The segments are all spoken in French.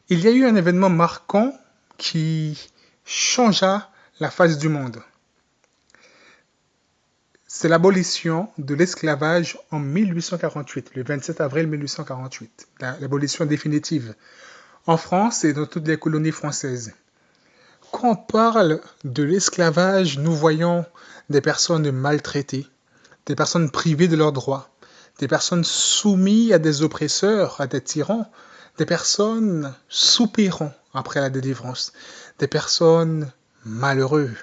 Il y a eu un événement marquant qui changea la face du monde. C'est l'abolition de l'esclavage en 1848, le 27 avril 1848, l'abolition définitive en France et dans toutes les colonies françaises. Quand on parle de l'esclavage, nous voyons des personnes maltraitées, des personnes privées de leurs droits, des personnes soumises à des oppresseurs, à des tyrans, des personnes soupirant après la délivrance, des personnes malheureuses,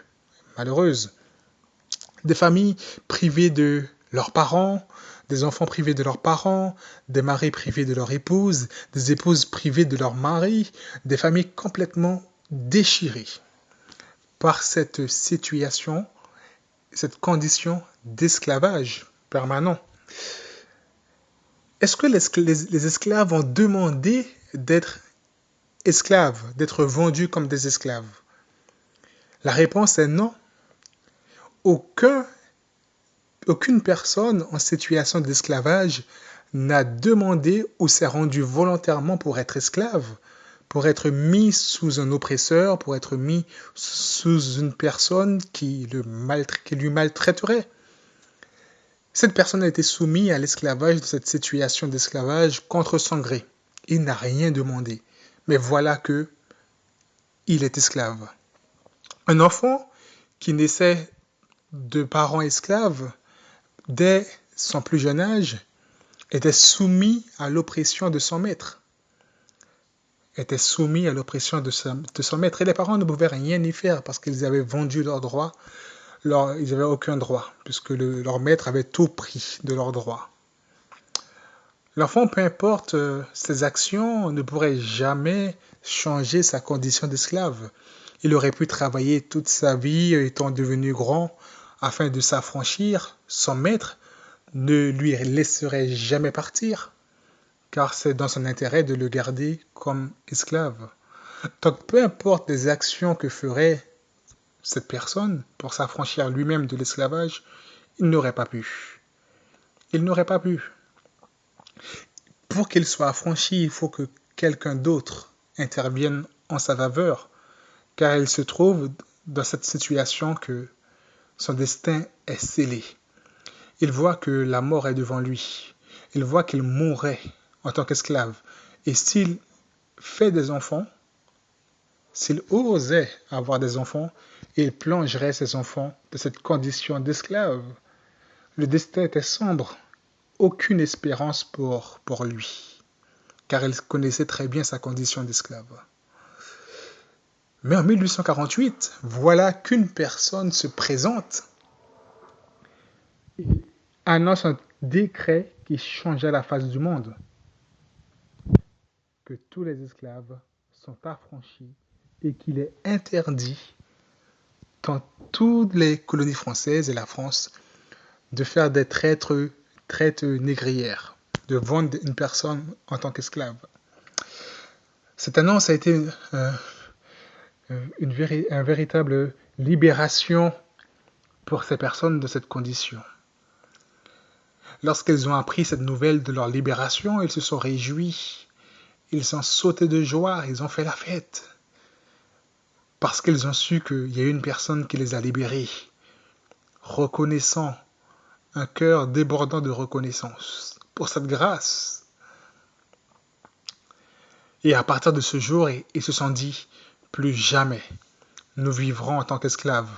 des familles privées de leurs parents, des enfants privés de leurs parents, des maris privés de leur épouse, des épouses privées de leur mari, des familles complètement déchirées par cette situation, cette condition d'esclavage permanent. Est-ce que les esclaves ont demandé d'être esclaves, d'être vendus comme des esclaves? La réponse est non. Aucune personne en situation d'esclavage n'a demandé ou s'est rendu volontairement pour être esclave, pour être mis sous un oppresseur, pour être mis sous une personne qui lui maltraiterait. Cette personne a été soumise à l'esclavage, de cette situation d'esclavage contre son gré. Il n'a rien demandé. Mais voilà que il est esclave. Un enfant qui naissait de parents esclaves, dès son plus jeune âge, était soumis à l'oppression de son maître. Était soumis à l'oppression de son maître. Et les parents ne pouvaient rien y faire parce qu'ils avaient vendu leurs droits. Ils n'avaient aucun droit, puisque leur maître avait tout pris de leurs droits. L'enfant, peu importe ses actions, ne pourrait jamais changer sa condition d'esclave. Il aurait pu travailler toute sa vie étant devenu grand afin de s'affranchir. Son maître ne lui laisserait jamais partir, car c'est dans son intérêt de le garder comme esclave. Donc peu importe les actions que ferait cette personne pour s'affranchir lui-même de l'esclavage, il n'aurait pas pu. Il n'aurait pas pu. Pour qu'il soit affranchi, il faut que quelqu'un d'autre intervienne en sa faveur, car il se trouve dans cette situation que son destin est scellé. Il voit que la mort est devant lui. Il voit qu'il mourrait en tant qu'esclave. Et s'il fait des enfants, s'il osait avoir des enfants, il plongerait ses enfants de cette condition d'esclave. Le destin était sombre. Aucune espérance pour lui, car il connaissait très bien sa condition d'esclave. Mais en 1848, voilà qu'une personne se présente et annonce un décret qui changea la face du monde. Que tous les esclaves sont affranchis et qu'il est interdit dans toutes les colonies françaises et la France de faire des traites négrières, de vendre une personne en tant qu'esclave. Cette annonce a été une véritable libération pour ces personnes de cette condition. Lorsqu'ils ont appris cette nouvelle de leur libération, ils se sont réjouis, ils ont sauté de joie, ils ont fait la fête, parce qu'ils ont su qu'il y a une personne qui les a libérés, reconnaissant, un cœur débordant de reconnaissance pour cette grâce. Et à partir de ce jour, ils se sont dit, plus jamais nous vivrons en tant qu'esclaves.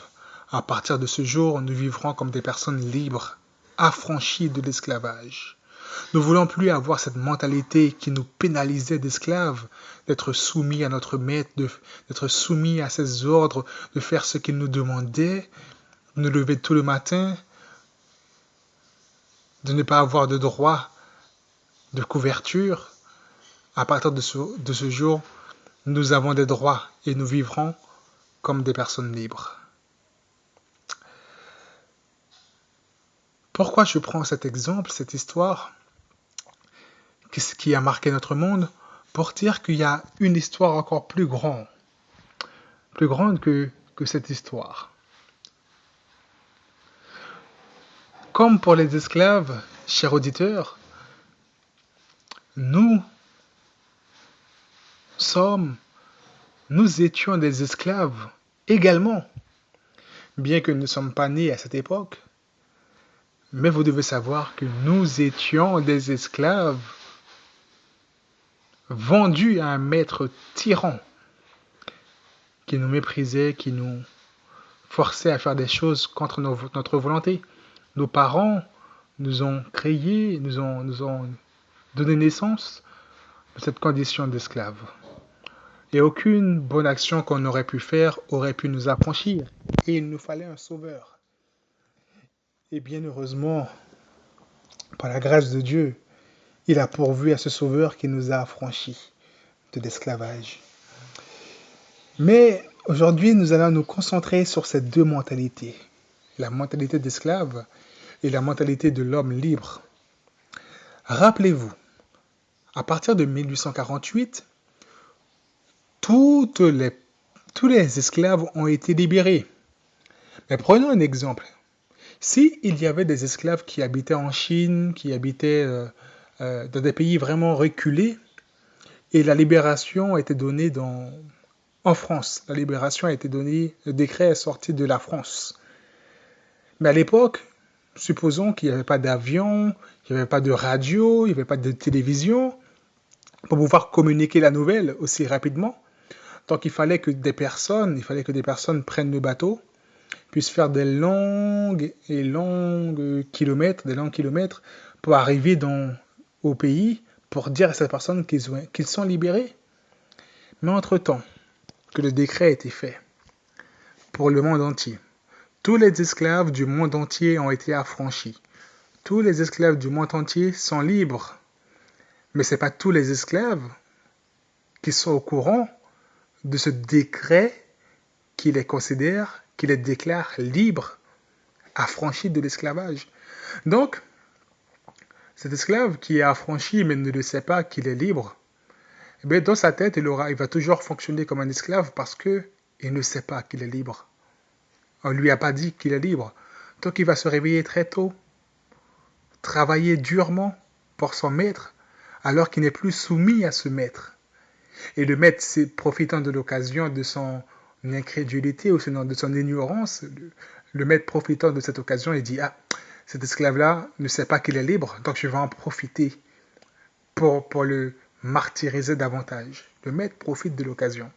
À partir de ce jour, nous vivrons comme des personnes libres, affranchies de l'esclavage. Nous ne voulons plus avoir cette mentalité qui nous pénalisait d'esclaves, d'être soumis à notre maître, d'être soumis à ses ordres, de faire ce qu'il nous demandait, de nous lever tout le matin, de ne pas avoir de droit de couverture. À partir de ce jour, nous avons des droits et nous vivrons comme des personnes libres. Pourquoi je prends cet exemple, cette histoire qui a marqué notre monde? Pour dire qu'il y a une histoire encore plus grande que cette histoire. Comme pour les esclaves, chers auditeurs, nous nous étions des esclaves également, bien que nous ne sommes pas nés à cette époque. Mais vous devez savoir que nous étions des esclaves vendus à un maître tyran qui nous méprisait, qui nous forçait à faire des choses contre notre volonté. Nos parents nous ont créés, nous ont donné naissance à cette condition d'esclave. Et aucune bonne action qu'on aurait pu faire aurait pu nous affranchir. Et il nous fallait un sauveur. Et bien heureusement, par la grâce de Dieu, il a pourvu à ce sauveur qui nous a affranchis de l'esclavage. Mais aujourd'hui, nous allons nous concentrer sur ces deux mentalités. La mentalité d'esclave et la mentalité de l'homme libre. Rappelez-vous, à partir de 1848, tous les esclaves ont été libérés. Mais prenons un exemple. Si il y avait des esclaves qui habitaient en Chine, qui habitaient dans des pays vraiment reculés, et la libération a été donnée en France. La libération a été donnée, le décret est sorti de la France. Mais à l'époque, supposons qu'il n'y avait pas d'avion, il n'y avait pas de radio, il n'y avait pas de télévision pour pouvoir communiquer la nouvelle aussi rapidement. Donc il fallait que des personnes prennent le bateau, puissent faire des longs kilomètres pour arriver au pays pour dire à ces personnes qu'ils sont libérés. Mais entre-temps, que le décret a été fait pour le monde entier, tous les esclaves du monde entier ont été affranchis. Tous les esclaves du monde entier sont libres. Mais ce n'est pas tous les esclaves qui sont au courant de ce décret qui les considère, qui les déclare libres, affranchis de l'esclavage. Donc, cet esclave qui est affranchi mais ne le sait pas qu'il est libre, eh bien, dans sa tête, il va toujours fonctionner comme un esclave parce qu'il ne sait pas qu'il est libre. On ne lui a pas dit qu'il est libre. Donc il va se réveiller très tôt, travailler durement pour son maître, alors qu'il n'est plus soumis à ce maître. Et le maître, profitant de l'occasion de son incrédulité ou de son ignorance, le maître profitant de cette occasion, il dit « Ah, cet esclave-là ne sait pas qu'il est libre, donc je vais en profiter pour le martyriser davantage. » Le maître profite de l'occasion.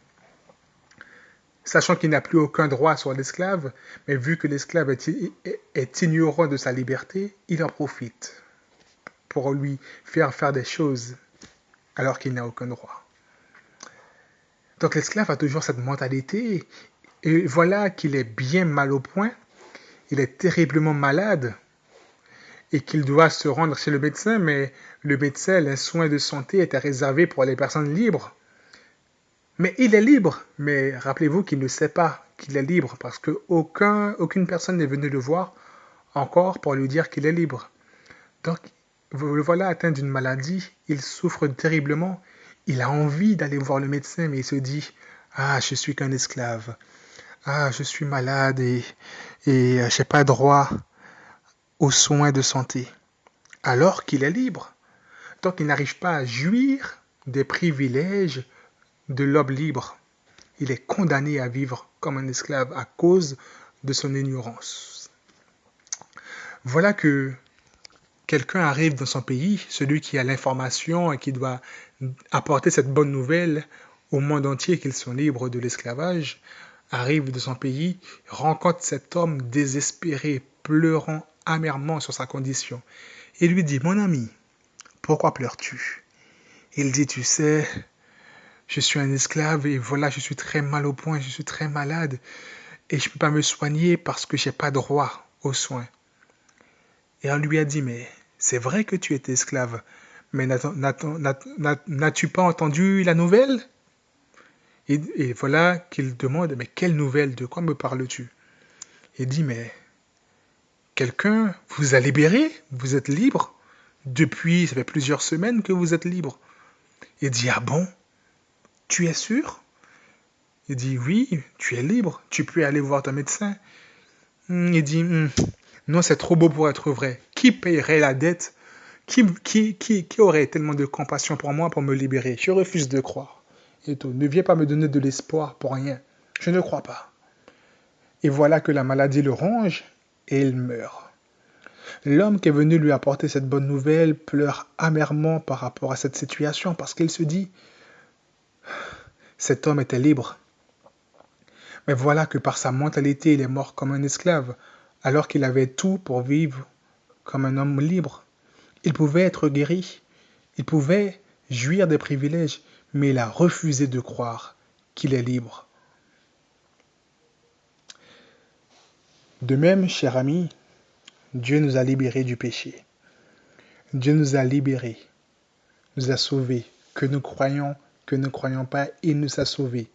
Sachant qu'il n'a plus aucun droit sur l'esclave, mais vu que l'esclave est ignorant de sa liberté, il en profite pour lui faire des choses alors qu'il n'a aucun droit. Donc l'esclave a toujours cette mentalité, et voilà qu'il est bien mal au point, il est terriblement malade, et qu'il doit se rendre chez le médecin, mais le médecin, les soins de santé étaient réservés pour les personnes libres. Mais il est libre, mais rappelez-vous qu'il ne sait pas qu'il est libre, parce qu'aucune personne n'est venue le voir encore pour lui dire qu'il est libre. Donc, le voilà atteint d'une maladie, il souffre terriblement, il a envie d'aller voir le médecin, mais il se dit « Ah, je suis qu'un esclave. Ah, je suis malade et je n'ai pas droit aux soins de santé. » Alors qu'il est libre. Donc, il n'arrive pas à jouir des privilèges de l'homme libre. Il est condamné à vivre comme un esclave à cause de son ignorance. Voilà que quelqu'un arrive dans son pays, celui qui a l'information et qui doit apporter cette bonne nouvelle au monde entier qu'ils sont libres de l'esclavage, arrive de son pays, rencontre cet homme désespéré, pleurant amèrement sur sa condition, et lui dit « Mon ami, pourquoi pleures-tu » Il dit « Tu sais, je suis un esclave et voilà, je suis très mal au point, je suis très malade et je ne peux pas me soigner parce que je n'ai pas droit aux soins. » Et on lui a dit « Mais c'est vrai que tu es esclave, mais n'as-tu pas entendu la nouvelle ?» Et voilà qu'il demande « Mais quelle nouvelle? De quoi me parles-tu » Il dit « Mais quelqu'un vous a libéré, vous êtes libre. Depuis, ça fait plusieurs semaines que vous êtes libre. » Il dit « Ah bon? Tu es sûr ?» Il dit « Oui, tu es libre, tu peux aller voir ton médecin. » Il dit « Non, c'est trop beau pour être vrai. Qui payerait la dette? Qui aurait tellement de compassion pour moi pour me libérer? Je refuse de croire. » et tout. Ne viens pas me donner de l'espoir pour rien. Je ne crois pas. Et voilà que la maladie le ronge et il meurt. L'homme qui est venu lui apporter cette bonne nouvelle pleure amèrement par rapport à cette situation parce qu'il se dit, cet homme était libre. Mais voilà que par sa mentalité, il est mort comme un esclave, alors qu'il avait tout pour vivre comme un homme libre. Il pouvait être guéri, il pouvait jouir des privilèges, mais il a refusé de croire qu'il est libre. De même, cher ami, Dieu nous a libérés du péché. Dieu nous a libérés, nous a sauvés. Que nous croyons pas, il nous a sauvés.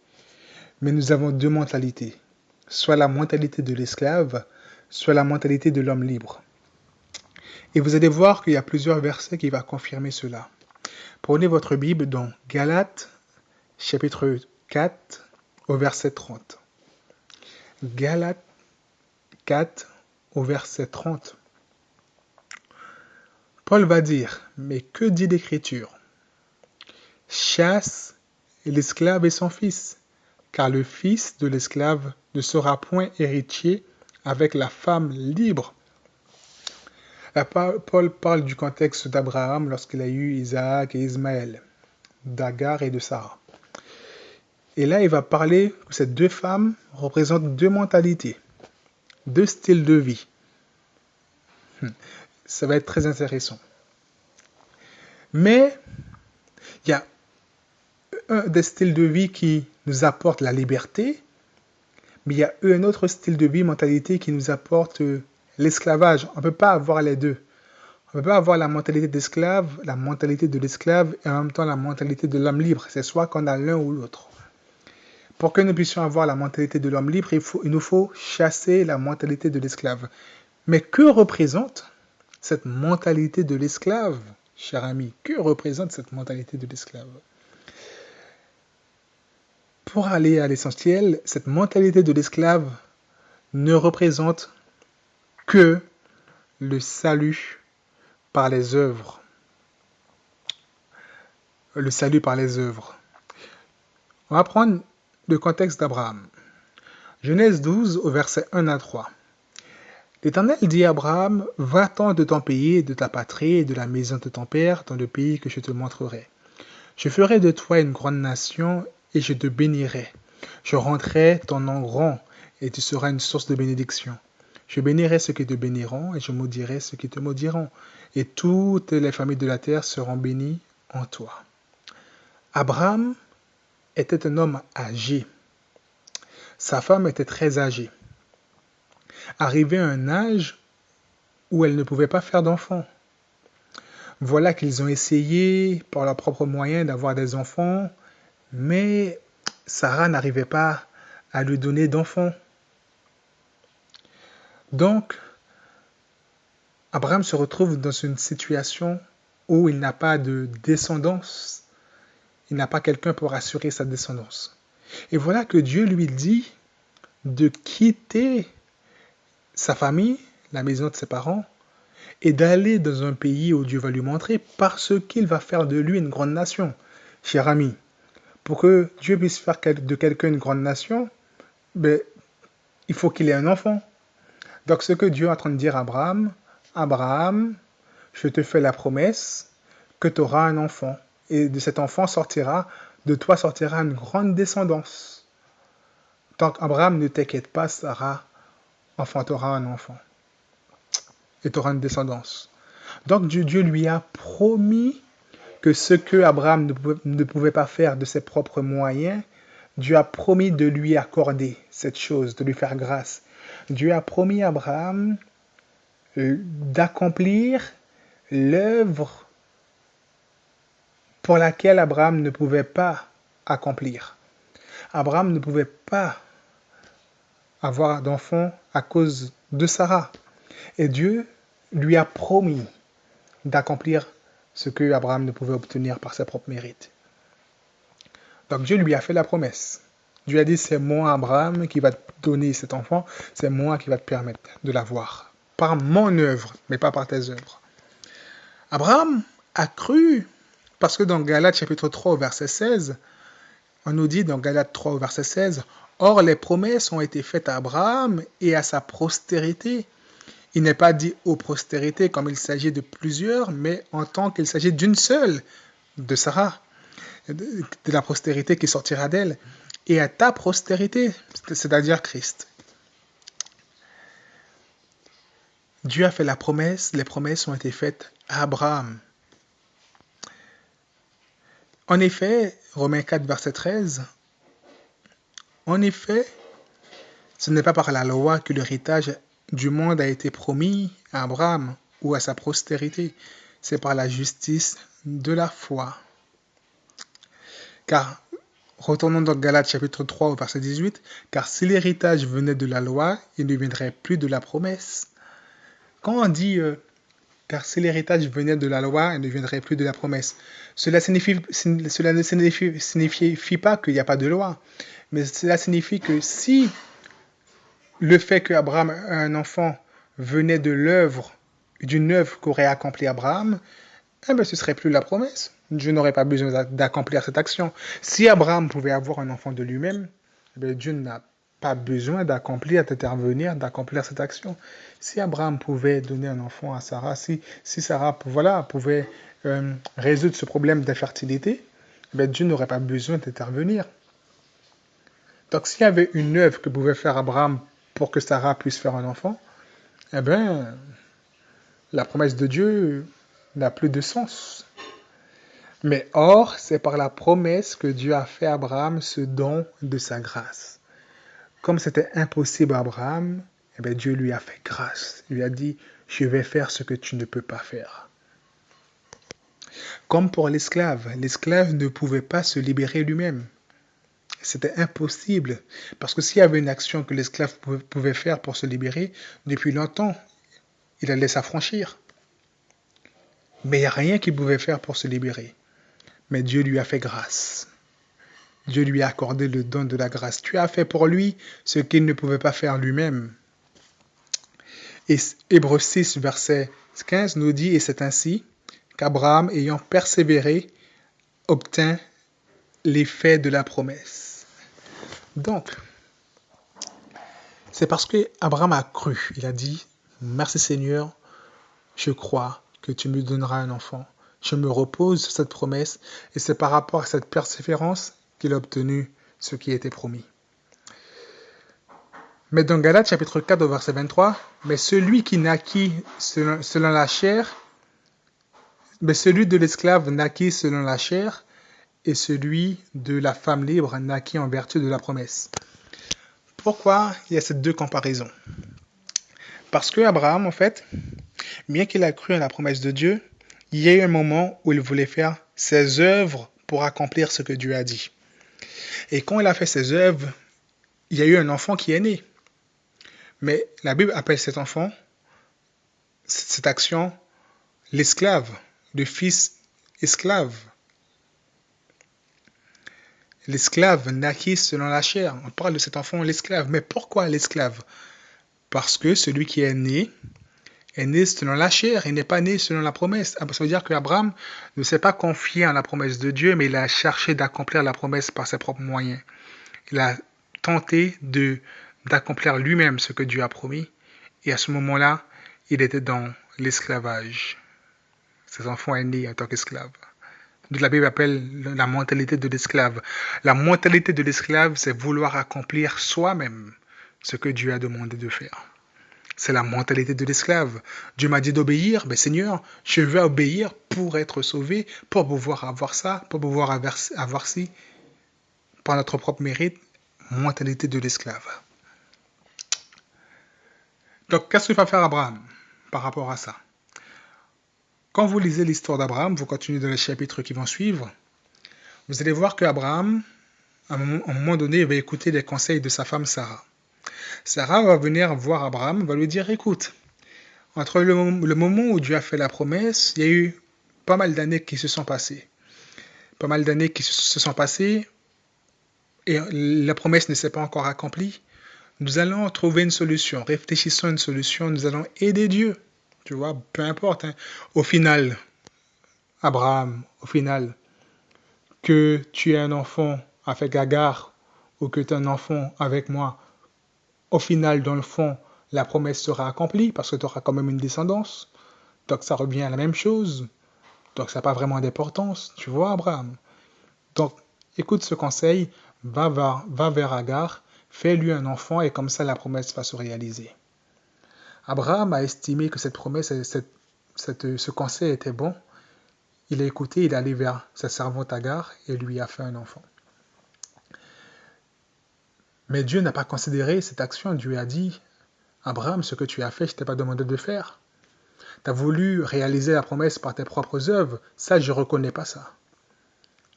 Mais nous avons deux mentalités. Soit la mentalité de l'esclave, soit la mentalité de l'homme libre. Et vous allez voir qu'il y a plusieurs versets qui vont confirmer cela. Prenez votre Bible dans Galates, chapitre 4, au verset 30. Galates 4, au verset 30. Paul va dire, mais que dit l'Écriture? Chasse l'esclave et son fils, car le fils de l'esclave ne sera point héritier avec la femme libre. Là, Paul parle du contexte d'Abraham lorsqu'il a eu Isaac et Ismaël, d'Agar et de Sarah. Et là, il va parler que ces deux femmes représentent deux mentalités, deux styles de vie. Ça va être très intéressant. Mais il y a un des styles de vie qui nous apporte la liberté, mais il y a un autre style de vie, mentalité qui nous apporte l'esclavage. On ne peut pas avoir les deux. On ne peut pas avoir la mentalité d'esclave, la mentalité de l'esclave et en même temps la mentalité de l'homme libre. C'est soit qu'on a l'un ou l'autre. Pour que nous puissions avoir la mentalité de l'homme libre, il nous faut chasser la mentalité de l'esclave. Mais que représente cette mentalité de l'esclave, cher ami? Que représente cette mentalité de l'esclave? Pour aller à l'essentiel, cette mentalité de l'esclave ne représente que le salut par les œuvres. Le salut par les œuvres. On va prendre le contexte d'Abraham. Genèse 12 au verset 1 à 3. L'Éternel dit à Abraham, va-t'en de ton pays, de ta patrie et de la maison de ton père dans le pays que je te montrerai. Je ferai de toi une grande nation et je te bénirai. Je rendrai ton nom grand et tu seras une source de bénédiction. Je bénirai ceux qui te béniront et je maudirai ceux qui te maudiront. Et toutes les familles de la terre seront bénies en toi. Abraham était un homme âgé. Sa femme était très âgée. Arrivé à un âge où elle ne pouvait pas faire d'enfants. Voilà qu'ils ont essayé par leurs propres moyens d'avoir des enfants, mais Sarah n'arrivait pas à lui donner d'enfants. Donc, Abraham se retrouve dans une situation où il n'a pas de descendance. Il n'a pas quelqu'un pour assurer sa descendance. Et voilà que Dieu lui dit de quitter sa famille, la maison de ses parents, et d'aller dans un pays où Dieu va lui montrer parce qu'il va faire de lui une grande nation. Cher ami, pour que Dieu puisse faire de quelqu'un une grande nation, il faut qu'il ait un enfant. Donc ce que Dieu est en train de dire à Abraham, Abraham, je te fais la promesse que tu auras un enfant. Et de cet enfant de toi sortira une grande descendance. Donc Abraham, ne t'inquiète pas, Sarah enfantera un enfant. Et tu auras une descendance. Donc Dieu lui a promis que ce que Abraham ne pouvait pas faire de ses propres moyens, Dieu a promis de lui accorder cette chose, de lui faire grâce. Dieu a promis à Abraham d'accomplir l'œuvre pour laquelle Abraham ne pouvait pas accomplir. Abraham ne pouvait pas avoir d'enfant à cause de Sarah. Et Dieu lui a promis d'accomplir ce que Abraham ne pouvait obtenir par ses propres mérites. Donc Dieu lui a fait la promesse. Dieu a dit, c'est moi, Abraham, qui va te donner cet enfant, c'est moi qui va te permettre de l'avoir. Par mon œuvre, mais pas par tes œuvres. Abraham a cru, parce que dans Galates chapitre 3, verset 16, On nous dit dans Galates 3 au verset 16, « Or les promesses ont été faites à Abraham et à sa postérité. » Il n'est pas dit aux postérités comme il s'agit de plusieurs, mais en tant qu'il s'agit d'une seule, de Sarah, de la postérité qui sortira d'elle, et à ta postérité, c'est-à-dire Christ. Dieu a fait la promesse, les promesses ont été faites à Abraham. En effet, Romains 4, verset 13, en effet, ce n'est pas par la loi que l'héritage du monde a été promis à Abraham ou à sa postérité, c'est par la justice de la foi. Car, retournons dans Galates chapitre 3 au verset 18, car si l'héritage venait de la loi, il ne viendrait plus de la promesse. Quand on dit car si l'héritage venait de la loi, il ne viendrait plus de la promesse, cela ne signifie pas qu'il n'y a pas de loi, mais cela signifie que si le fait qu'Abraham ait un enfant venait de d'une œuvre qu'aurait accompli Abraham, eh bien, ce ne serait plus la promesse. Dieu n'aurait pas besoin d'accomplir cette action. Si Abraham pouvait avoir un enfant de lui-même, eh bien, Dieu n'a pas besoin d'intervenir, d'accomplir cette action. Si Abraham pouvait donner un enfant à Sarah, si Sarah pouvait résoudre ce problème d'infertilité, eh bien, Dieu n'aurait pas besoin d'intervenir. Donc, s'il y avait une œuvre que pouvait faire Abraham pour que Sarah puisse faire un enfant, eh bien, la promesse de Dieu n'a plus de sens. Mais or, c'est par la promesse que Dieu a fait à Abraham ce don de sa grâce. Comme c'était impossible à Abraham, eh bien, Dieu lui a fait grâce. Il lui a dit, je vais faire ce que tu ne peux pas faire. Comme pour l'esclave ne pouvait pas se libérer lui-même. C'était impossible, parce que s'il y avait une action que l'esclave pouvait faire pour se libérer, depuis longtemps, il allait s'affranchir. Mais il n'y a rien qu'il pouvait faire pour se libérer. Mais Dieu lui a fait grâce. Dieu lui a accordé le don de la grâce. Tu as fait pour lui ce qu'il ne pouvait pas faire lui-même. Et Hébreux 6, verset 15 nous dit, et c'est ainsi qu'Abraham, ayant persévéré, obtint l'effet de la promesse. Donc, c'est parce qu'Abraham a cru. Il a dit, merci Seigneur, je crois que tu me donneras un enfant. Je me repose sur cette promesse et c'est par rapport à cette persévérance qu'il a obtenu ce qui était promis. Mais dans Galates chapitre 4 au verset 23, mais celui qui naquit selon la chair, mais celui de l'esclave naquit selon la chair et celui de la femme libre naquit en vertu de la promesse. Pourquoi il y a ces deux comparaisons? Parce que Abraham, en fait, bien qu'il a cru à la promesse de Dieu, il y a eu un moment où il voulait faire ses œuvres pour accomplir ce que Dieu a dit. Et quand il a fait ses œuvres, il y a eu un enfant qui est né. Mais la Bible appelle cet enfant, cette action, l'esclave, le fils esclave. L'esclave naquit selon la chair. On parle de cet enfant, l'esclave. Mais pourquoi l'esclave? Parce que celui qui est né selon la chair, il n'est pas né selon la promesse. Ça veut dire qu'Abraham ne s'est pas confié en la promesse de Dieu, mais il a cherché d'accomplir la promesse par ses propres moyens. Il a tenté d'accomplir lui-même ce que Dieu a promis. Et à ce moment-là, il était dans l'esclavage. Ses enfants est né en tant qu'esclave. La Bible appelle la mentalité de l'esclave. La mentalité de l'esclave, c'est vouloir accomplir soi-même ce que Dieu a demandé de faire. C'est la mentalité de l'esclave. Dieu m'a dit d'obéir, mais Seigneur, je veux obéir pour être sauvé, pour pouvoir avoir ça, pour pouvoir avoir ci, par notre propre mérite, mentalité de l'esclave. Donc, qu'est-ce qu'il va faire Abraham par rapport à ça? Quand vous lisez l'histoire d'Abraham, vous continuez dans les chapitres qui vont suivre, vous allez voir qu'Abraham, à un moment donné, il va écouter les conseils de sa femme Sarah. Sarah va venir voir Abraham, va lui dire, écoute, entre le moment où Dieu a fait la promesse, il y a eu pas mal d'années qui se sont passées. Pas mal d'années qui se sont passées et la promesse ne s'est pas encore accomplie. Nous allons trouver une solution, réfléchissons à une solution, nous allons aider Dieu. Tu vois, peu importe. Au final, Abraham, que tu aies un enfant avec Agar ou que tu es un enfant avec moi, au final, dans le fond, la promesse sera accomplie parce que tu auras quand même une descendance. Donc ça revient à la même chose. Donc ça n'a pas vraiment d'importance, tu vois, Abraham. Donc écoute ce conseil, va vers Agar, fais-lui un enfant et comme ça la promesse va se réaliser. Abraham a estimé que cette promesse, ce conseil était bon. Il a écouté, il est allé vers sa servante Agar et lui a fait un enfant. Mais Dieu n'a pas considéré cette action. Dieu a dit, Abraham, ce que tu as fait, je ne t'ai pas demandé de faire. Tu as voulu réaliser la promesse par tes propres œuvres. Ça, je ne reconnais pas ça.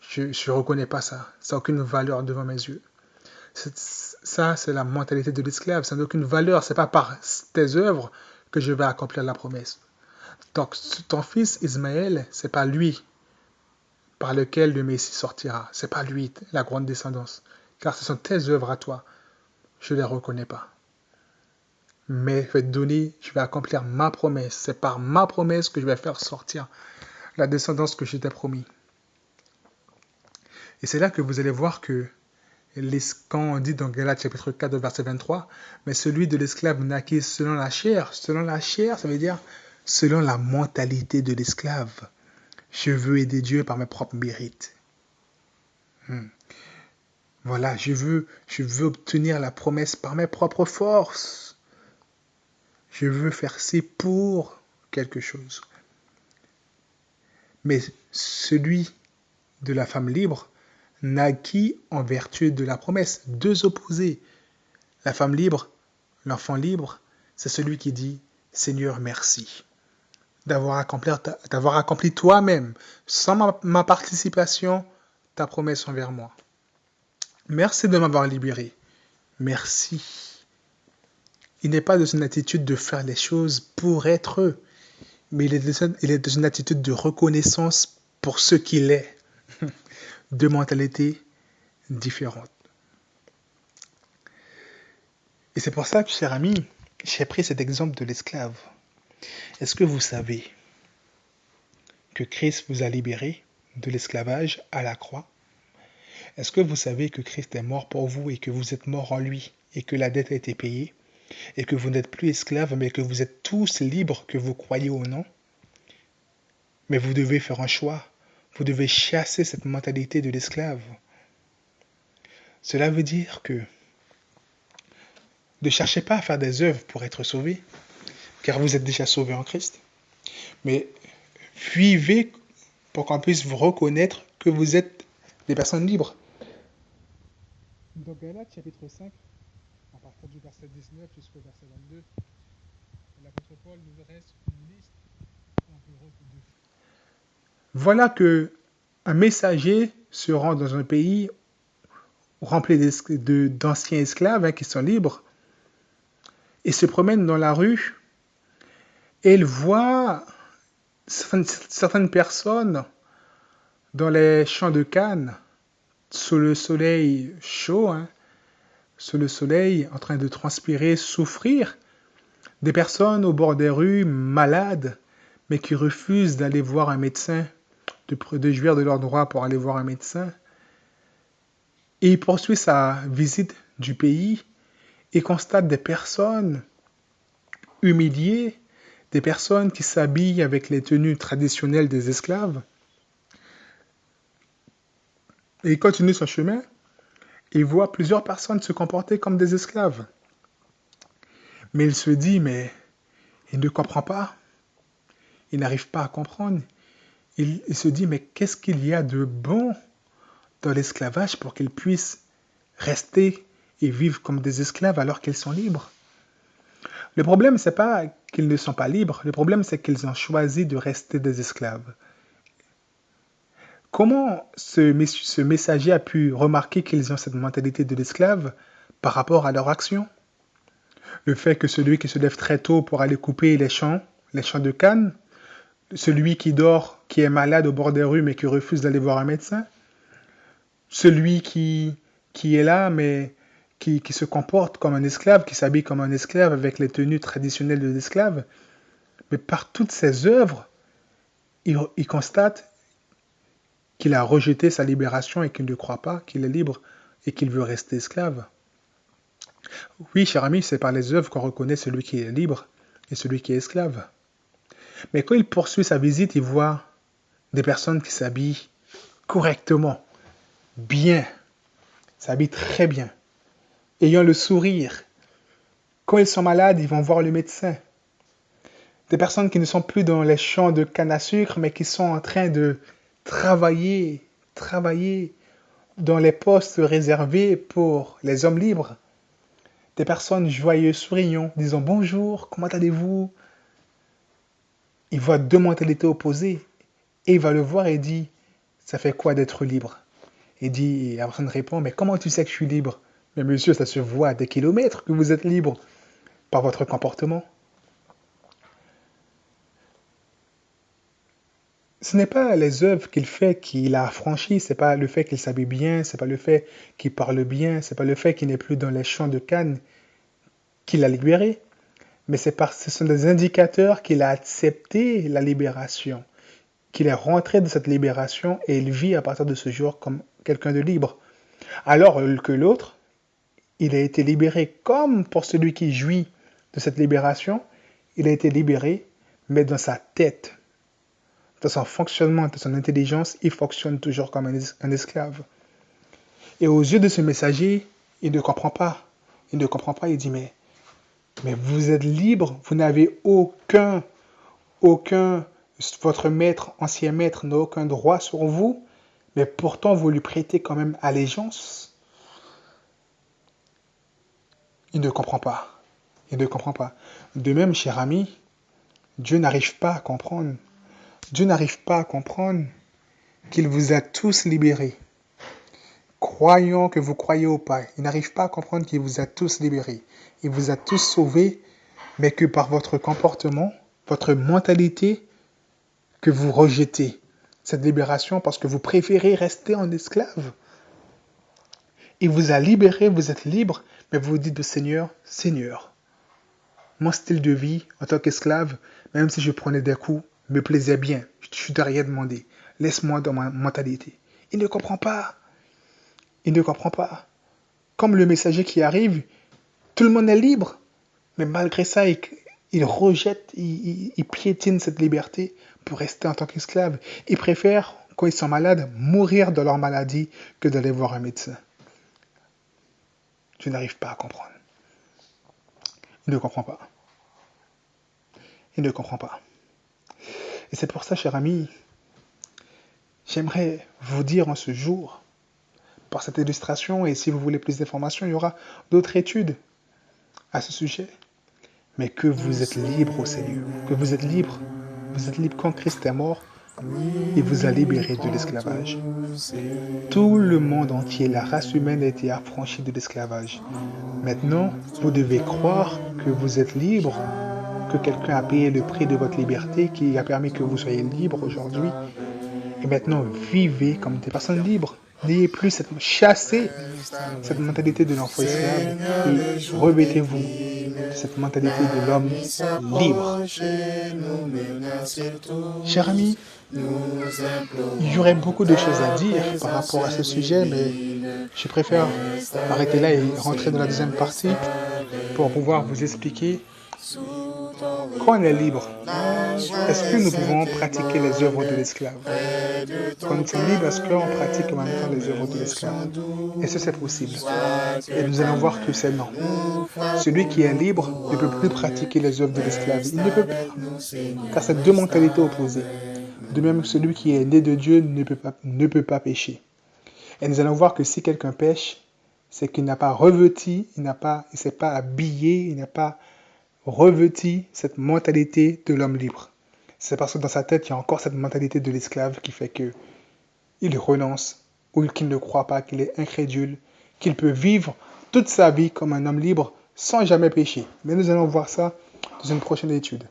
Je ne reconnais pas ça. Ça n'a aucune valeur devant mes yeux. Ça, c'est la mentalité de l'esclave. Ça n'a aucune valeur. Ce n'est pas par tes œuvres que je vais accomplir la promesse. Donc, ton fils Ismaël, ce n'est pas lui par lequel le Messie sortira. Ce n'est pas lui, la grande descendance. Car ce sont tes œuvres à toi. Je ne les reconnais pas. Mais je vais te donner, je vais accomplir ma promesse. C'est par ma promesse que je vais faire sortir la descendance que je t'ai promis. Et c'est là que vous allez voir que quand on dit dans Galates chapitre 4 verset 23, mais celui de l'esclave naquit selon la chair. Selon la chair, ça veut dire selon la mentalité de l'esclave. Je veux aider Dieu par mes propres mérites. Voilà, je veux obtenir la promesse par mes propres forces. Je veux faire ci pour quelque chose. Mais celui de la femme libre naquit en vertu de la promesse. Deux opposés. La femme libre, l'enfant libre, c'est celui qui dit « Seigneur, merci d'avoir accompli toi-même, sans ma participation, ta promesse envers moi. Merci de m'avoir libéré. Merci. » Il n'est pas dans une attitude de faire les choses pour être eux, mais il est dans une attitude de reconnaissance pour ce qu'il est. Deux mentalités différentes. Et c'est pour ça que, cher ami, j'ai pris cet exemple de l'esclave. Est-ce que vous savez que Christ vous a libéré de l'esclavage à la croix? Est-ce que vous savez que Christ est mort pour vous et que vous êtes mort en lui et que la dette a été payée et que vous n'êtes plus esclaves mais que vous êtes tous libres, que vous croyez ou non? Mais vous devez faire un choix. Vous devez chasser cette mentalité de l'esclave. Cela veut dire que ne cherchez pas à faire des œuvres pour être sauvé, car vous êtes déjà sauvé en Christ. Mais vivez pour qu'on puisse vous reconnaître que vous êtes des personnes libres. Dans Galates chapitre 5, à partir du verset 19 jusqu'au verset 22, l'apôtre Paul nous dresse une liste environ de... Voilà que un messager se rend dans un pays rempli d'anciens esclaves qui sont libres et se promène dans la rue et il voit certaines personnes dans les champs de canne sous le soleil chaud, sous le soleil en train de transpirer, souffrir, des personnes au bord des rues malades mais qui refusent d'aller voir un médecin, de jouir de leurs droits pour aller voir un médecin. Et il poursuit sa visite du pays et constate des personnes humiliées, des personnes qui s'habillent avec les tenues traditionnelles des esclaves. Et il continue son chemin et voit plusieurs personnes se comporter comme des esclaves. Mais il se dit, mais il ne comprend pas. Il n'arrive pas à comprendre. Il se dit, mais qu'est-ce qu'il y a de bon dans l'esclavage pour qu'ils puissent rester et vivre comme des esclaves alors qu'ils sont libres? Le problème, ce n'est pas qu'ils ne sont pas libres. Le problème, c'est qu'ils ont choisi de rester des esclaves. Comment ce messager a pu remarquer qu'ils ont cette mentalité de l'esclave par rapport à leur action? Le fait que celui qui se lève très tôt pour aller couper les champs de canne, celui qui dort, qui est malade au bord des rues mais qui refuse d'aller voir un médecin, celui qui est là mais qui se comporte comme un esclave, qui s'habille comme un esclave avec les tenues traditionnelles de l'esclave, mais par toutes ces œuvres, il constate qu'il a rejeté sa libération et qu'il ne croit pas qu'il est libre et qu'il veut rester esclave. Oui, cher ami, c'est par les œuvres qu'on reconnaît celui qui est libre et celui qui est esclave. Mais quand il poursuit sa visite, il voit des personnes qui s'habillent correctement, bien, s'habillent très bien, ayant le sourire. Quand ils sont malades, ils vont voir le médecin. Des personnes qui ne sont plus dans les champs de canne à sucre, mais qui sont en train de travailler dans les postes réservés pour les hommes libres. Des personnes joyeuses, souriantes, disant bonjour, comment allez-vous? Il voit deux mentalités opposées et il va le voir et dit, ça fait quoi d'être libre? Et la personne répond, mais comment tu sais que je suis libre? Mais monsieur, ça se voit à des kilomètres que vous êtes libre par votre comportement. Ce n'est pas les œuvres qu'il fait qu'il a affranchi, c'est pas le fait qu'il s'habille bien, c'est pas le fait qu'il parle bien, c'est pas le fait qu'il n'est plus dans les champs de canne qu'il a libéré, mais ce sont des indicateurs qu'il a accepté la libération, qu'il est rentré de cette libération et il vit à partir de ce jour comme quelqu'un de libre. Alors que l'autre, il a été libéré comme pour celui qui jouit de cette libération, il a été libéré, mais dans sa tête, dans son fonctionnement, dans son intelligence, il fonctionne toujours comme un esclave. Et aux yeux de ce messager, il ne comprend pas. Il ne comprend pas, il dit, mais vous êtes libre, vous n'avez aucun, votre maître, ancien maître n'a aucun droit sur vous, mais pourtant vous lui prêtez quand même allégeance. Il ne comprend pas. Il ne comprend pas. De même, cher ami, Dieu n'arrive pas à comprendre. Dieu n'arrive pas à comprendre qu'il vous a tous libérés. Croyant que vous croyez ou pas, il n'arrive pas à comprendre qu'il vous a tous libérés. Il vous a tous sauvés, mais que par votre comportement, votre mentalité, que vous rejetez cette libération parce que vous préférez rester en esclave. Il vous a libéré, vous êtes libre, mais vous vous dites au Seigneur, Seigneur, mon style de vie en tant qu'esclave, même si je prenais des coups, me plaisait bien. Je t'ai rien demandé. Laisse-moi dans ma mentalité. Il ne comprend pas. Il ne comprend pas. Comme le messager qui arrive, tout le monde est libre. Mais malgré ça, il rejette, il piétine cette liberté pour rester en tant qu'esclave. Ils préfèrent, quand ils sont malades, mourir de leur maladie que d'aller voir un médecin. Je n'arrive pas à comprendre. Il ne comprend pas. Il ne comprend pas. Et c'est pour ça, cher ami, j'aimerais vous dire en ce jour, par cette illustration, et si vous voulez plus d'informations, il y aura d'autres études à ce sujet, mais que vous êtes libre au Seigneur, que vous êtes libre quand Christ est mort, il vous a libéré de l'esclavage. Tout le monde entier, la race humaine a été affranchie de l'esclavage. Maintenant, vous devez croire que vous êtes libre, que quelqu'un a payé le prix de votre liberté, qui a permis que vous soyez libre aujourd'hui. Et maintenant, vivez comme des personnes libres. N'ayez plus chassez cette mentalité de l'enfant esclave et revêtez-vous de cette mentalité de l'homme libre. Cher ami, il y aurait beaucoup de choses à dire par rapport à ce sujet, mais je préfère arrêter là et rentrer dans la deuxième partie pour pouvoir vous expliquer quand on est libre. Est-ce que nous pouvons pratiquer les œuvres de l'esclave? Quand nous sommes libres, est-ce qu'on pratique en même temps les œuvres de l'esclave? Est-ce que c'est possible? Et nous allons voir que c'est non. Celui qui est libre ne peut plus pratiquer les œuvres de l'esclave. Il ne peut pas, car c'est deux mentalités opposées. De même, celui qui est né de Dieu ne peut pas pécher. Et nous allons voir que si quelqu'un pêche, c'est qu'il n'a pas revêti, il ne s'est pas habillé, il n'a pas revêti cette mentalité de l'homme libre. C'est parce que dans sa tête, il y a encore cette mentalité de l'esclave qui fait qu'il renonce ou qu'il ne croit pas, qu'il est incrédule, qu'il peut vivre toute sa vie comme un homme libre sans jamais pécher. Mais nous allons voir ça dans une prochaine étude.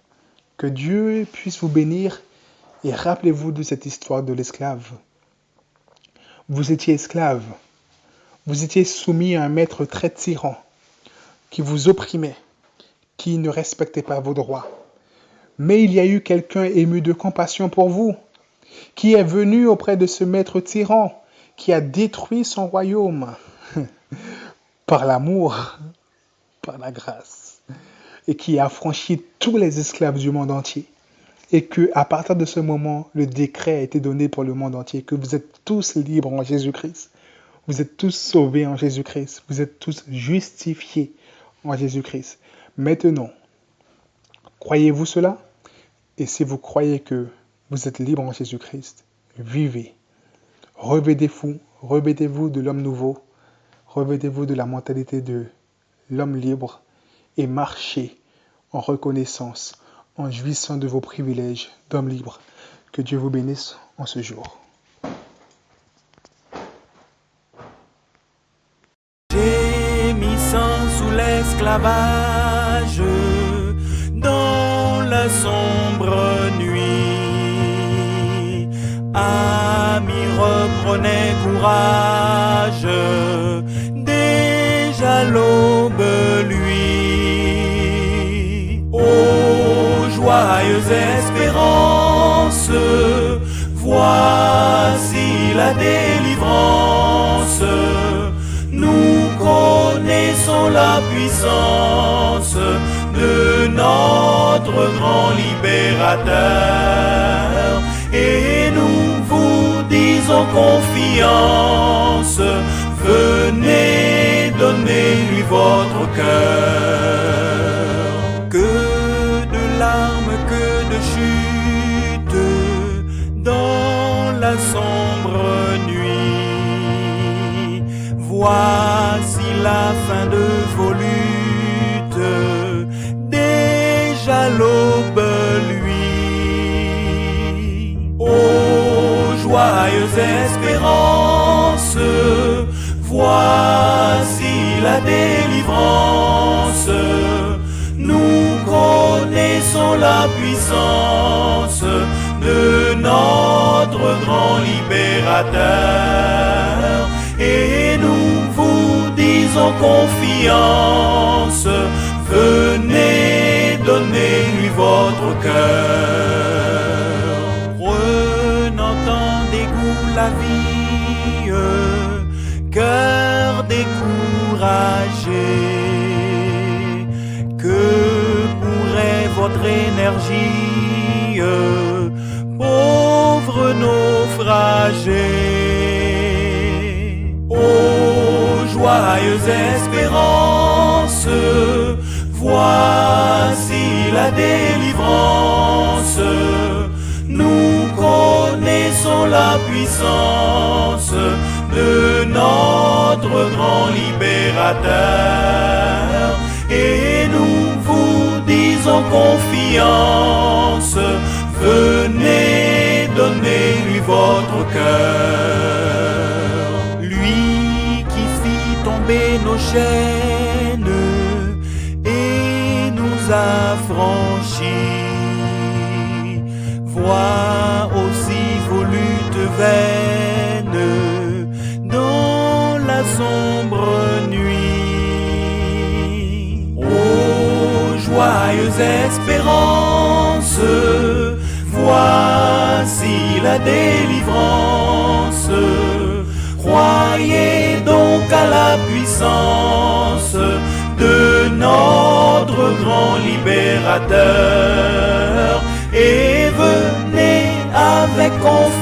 Que Dieu puisse vous bénir et rappelez-vous de cette histoire de l'esclave. Vous étiez esclave. Vous étiez soumis à un maître très tyran qui vous opprimait, qui ne respectait pas vos droits. Mais il y a eu quelqu'un ému de compassion pour vous, qui est venu auprès de ce maître tyran, qui a détruit son royaume par l'amour, par la grâce, et qui a affranchi tous les esclaves du monde entier. Et que à partir de ce moment, le décret a été donné pour le monde entier, que vous êtes tous libres en Jésus-Christ. Vous êtes tous sauvés en Jésus-Christ. Vous êtes tous justifiés en Jésus-Christ. Maintenant, croyez-vous cela? Et si vous croyez que vous êtes libre en Jésus-Christ, vivez. Revêtez-vous de l'homme nouveau. Revêtez-vous de la mentalité de l'homme libre et marchez en reconnaissance, en jouissant de vos privilèges d'homme libre. Que Dieu vous bénisse en ce jour. Gémissant sous l'esclavage, dans la sombre nuit, ami reprenait courage, déjà l'aube lui. Ô joyeuse espérance, voici la délivrance. Nous connaissons la puissance de notre grand libérateur et nous vous disons confiance, venez donner-lui votre cœur. Que de larmes, que de chutes dans la sombre nuit, voici la fin de vos luttes, déjà l'aube lui. Ô joyeuse espérance, voici la délivrance. Nous connaissons la puissance de notre grand libérateur et nous vous disons confiance, venez donner-lui votre cœur. Prenant en dégoût la vie, cœur découragé, que pourrait votre énergie, pauvre naufragé? Ô joyeuse espérance, voici la délivrance. Nous connaissons la puissance de notre grand libérateur et nous vous disons confiance, venez donner-lui votre cœur. Lui qui fit tomber nos chaînes et nous a franchis, voit aussi vos luttes vaines dans la sombre nuit. Ô joyeuse espérance, voici la délivrance. Croyez donc à la puissance de notre grand libérateur et venez avec confiance